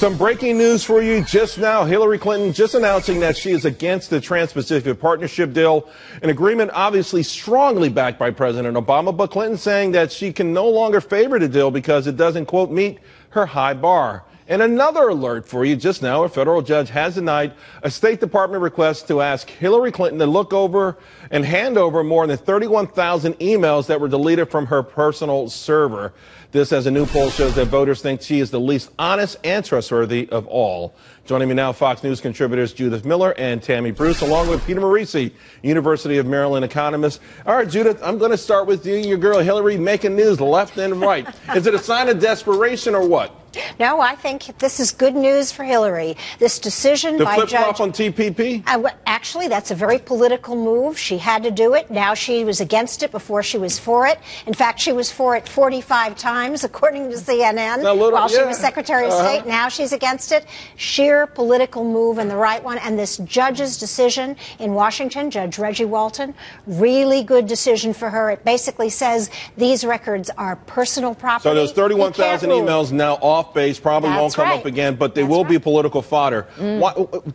Some breaking news for you just now. Hillary Clinton just announcing that she is against the Trans-Pacific Partnership deal, an agreement obviously strongly backed by President Obama, but Clinton saying that she can no longer favor the deal because it doesn't, quote, meet her high bar. And another alert for you just now, a federal judge has denied a State Department request to ask Hillary Clinton to look over and hand over more than 31,000 emails that were deleted from her personal server. This, as a new poll shows, that voters think she is the least honest and trustworthy of all. Joining me now, Fox News contributors Judith Miller and Tammy Bruce, along with Peter Morici, University of Maryland economist. All right, Judith, I'm going to start with you. Your girl Hillary making news left and right. Is it a sign of desperation or what? No, I think this is good news for Hillary. This decision by Judge... The flip-flop on TPP? Actually, that's a very political move. She had to do it. Now she was against it before she was for it. In fact, she was for it 45 times, according to CNN, while she was Secretary of State. Now she's against it. Sheer political move and the right one. And this judge's decision in Washington, Judge Reggie Walton, really good decision for her. It basically says these records are personal property. So those 31,000 emails now off base, probably won't come up again, but they will be political fodder.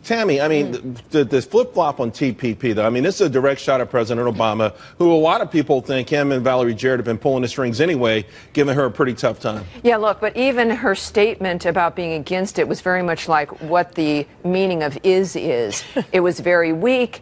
Tammy, I mean, the flip-flop on TPP, though, I mean, this is a direct shot at President Obama, who a lot of people think him and Valerie Jarrett have been pulling the strings anyway, giving her a pretty tough time. Yeah, look, but even her statement about being against it was very much like what the meaning of is. It was very weak.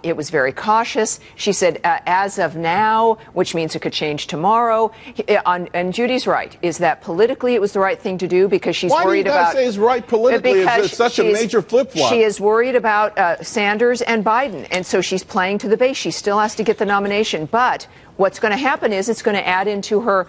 It was very cautious. She said, as of now, which means it could change tomorrow. And Judy's right, is that politically it was the right thing to do because she's worried about... Why do you guys say it's right politically? It's such a major flip-flop. She is worried about Sanders and Biden, and so she's playing to the base. She still has to get the nomination, but... what's going to happen is it's going to add into her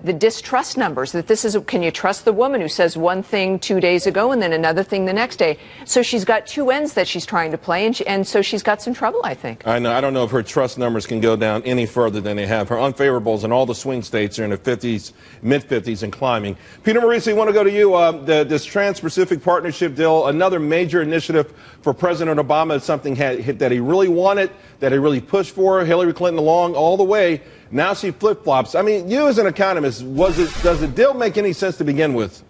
the distrust numbers, that this is, can you trust the woman who says one thing 2 days ago and then another thing the next day? So she's got two ends that she's trying to play, and so she's got some trouble, I think. I know. I don't know if her trust numbers can go down any further than they have. Her unfavorables in all the swing states are in the 50s, mid-50s, and climbing. Peter Morici, I want to go to you. This Trans-Pacific Partnership deal, another major initiative for President Obama. It's something that he really wanted, that he really pushed for. Hillary Clinton along all the way. Now she flip-flops. I mean, you as an economist, does the deal make any sense to begin with?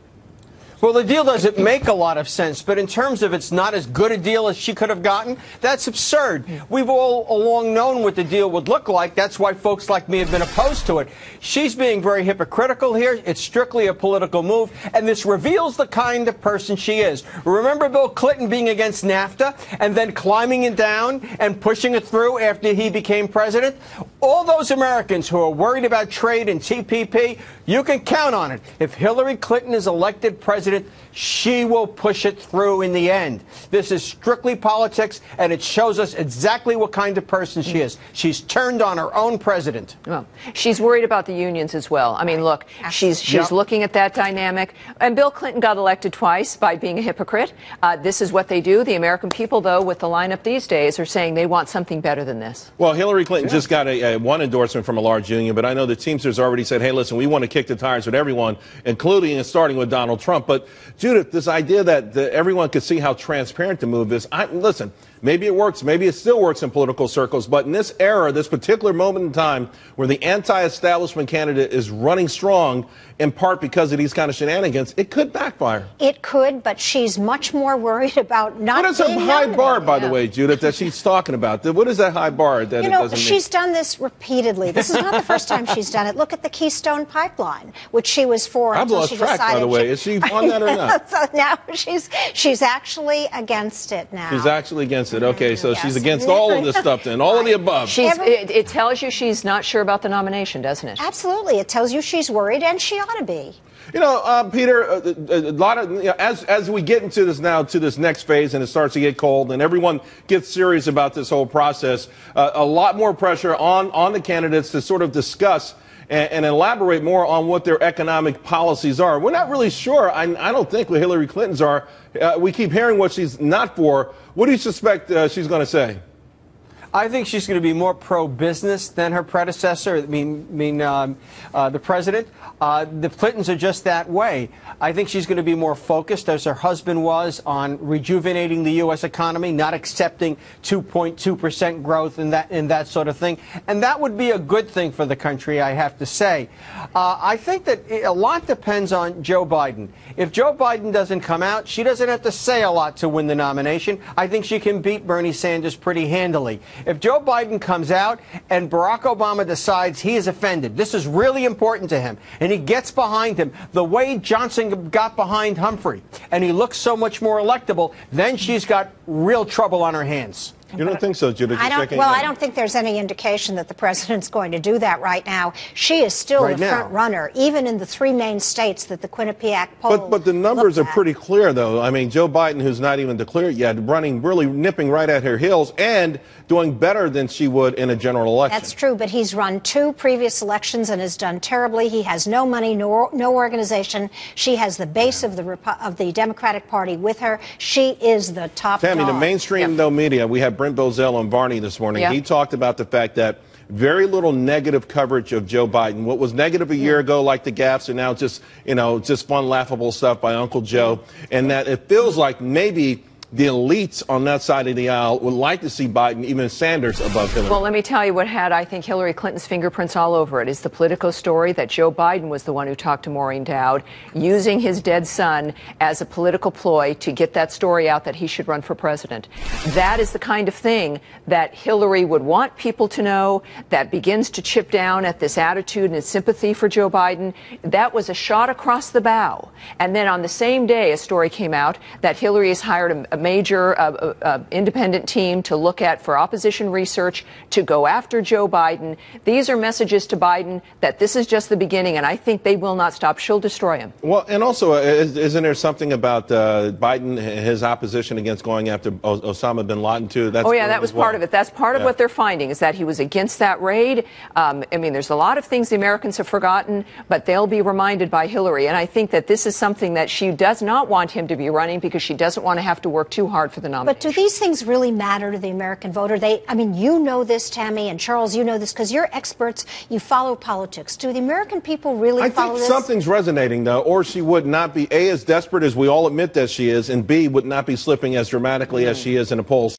Well, the deal doesn't make a lot of sense, but in terms of it's not as good a deal as she could have gotten, that's absurd. We've all along known what the deal would look like. That's why folks like me have been opposed to it. She's being very hypocritical here. It's strictly a political move, and this reveals the kind of person she is. Remember Bill Clinton being against NAFTA and then climbing it down and pushing it through after he became president? All those Americans who are worried about trade and TPP, you can count on it. If Hillary Clinton is elected president, she will push it through in the end. This is strictly politics, and it shows us exactly what kind of person she is. She's turned on her own president. Well, she's worried about the unions as well. I mean, look, she's looking at that dynamic. And Bill Clinton got elected twice by being a hypocrite. This is what they do. The American people, though, with the lineup these days, are saying they want something better than this. Well, Hillary Clinton just got one endorsement from a large union, but I know the Teamsters already said, hey, listen, we want to kick the tires with everyone, including and starting with Donald Trump. But Judith, this idea that everyone could see how transparent the move is, listen, maybe it works, maybe it still works in political circles, but in this era, this particular moment in time where the anti-establishment candidate is running strong, in part because of these kind of shenanigans, it could backfire. It could, but she's much more worried about not being nominated. What is her high bar, by the way, Judith, that she's talking about? What is that high bar that it doesn't she's done this repeatedly. This is not the first time she's done it. Look at the Keystone Pipeline, which she was for until she decided. I've lost track, by the way. Is she on that or not? So now she's actually against it now. She's actually against it. Okay, so she's against all of this stuff then, all of the above. It tells you she's not sure about the nomination, doesn't it? Absolutely. It tells you she's worried, and she ought to be. You know, Peter, a lot of, as we get into this now, to this next phase, and it starts to get cold, and everyone gets serious about this whole process, a lot more pressure on the candidates to sort of discuss and elaborate more on what their economic policies are. We're not really sure. I don't think what Hillary Clinton's are. We keep hearing what she's not for. What do you suspect she's going to say? I think she's going to be more pro-business than her predecessor, the president. The Clintons are just that way. I think she's going to be more focused, as her husband was, on rejuvenating the U.S. economy, not accepting 2.2% growth and that sort of thing. And that would be a good thing for the country, I have to say. I think that a lot depends on Joe Biden. If Joe Biden doesn't come out, she doesn't have to say a lot to win the nomination. I think she can beat Bernie Sanders pretty handily. If Joe Biden comes out and Barack Obama decides he is offended, this is really important to him, and he gets behind him the way Johnson got behind Humphrey, and he looks so much more electable, then she's got real trouble on her hands. You don't think so, Judith? I don't think there's any indication that the president's going to do that right now. She is still the front runner, even in the 3 main states that the Quinnipiac poll. But the numbers are pretty clear, though. I mean, Joe Biden, who's not even declared yet, really nipping right at her heels and doing better than she would in a general election. That's true, but he's run 2 previous elections and has done terribly. He has no money, no organization. She has the base of the Democratic Party with her. She is the top Tammy, dog. the mainstream media, we had Brent Bozell on Varney this morning. He talked about the fact that very little negative coverage of Joe Biden. What was negative a year ago, like the gaffes, are now just fun, laughable stuff by Uncle Joe. And that it feels like maybe the elites on that side of the aisle would like to see Biden, even Sanders, above Hillary. Well, let me tell you what had, I think, Hillary Clinton's fingerprints all over it is the Politico story that Joe Biden was the one who talked to Maureen Dowd, using his dead son as a political ploy to get that story out that he should run for president. That is the kind of thing that Hillary would want people to know, that begins to chip down at this attitude and sympathy for Joe Biden. That was a shot across the bow. And then on the same day, a story came out that Hillary has hired a major independent team to look at for opposition research to go after Joe Biden. These are messages to Biden that this is just the beginning, and I think they will not stop. She'll destroy him. Well, and also, isn't there something about Biden, his opposition against going after Osama bin Laden, too? That was part of it. That's part of what they're finding, is that he was against that raid. There's a lot of things the Americans have forgotten, but they'll be reminded by Hillary. And I think that this is something that she does not want him to be running, because she doesn't want to have to work too hard for the nomination. But do these things really matter to the American voter? You know this, Tammy, and Charles, you know this, because you're experts. You follow politics. Do the American people really follow this? I think something's resonating, though, or she would not be, A, as desperate as we all admit that she is, and B, would not be slipping as dramatically as she is in the polls.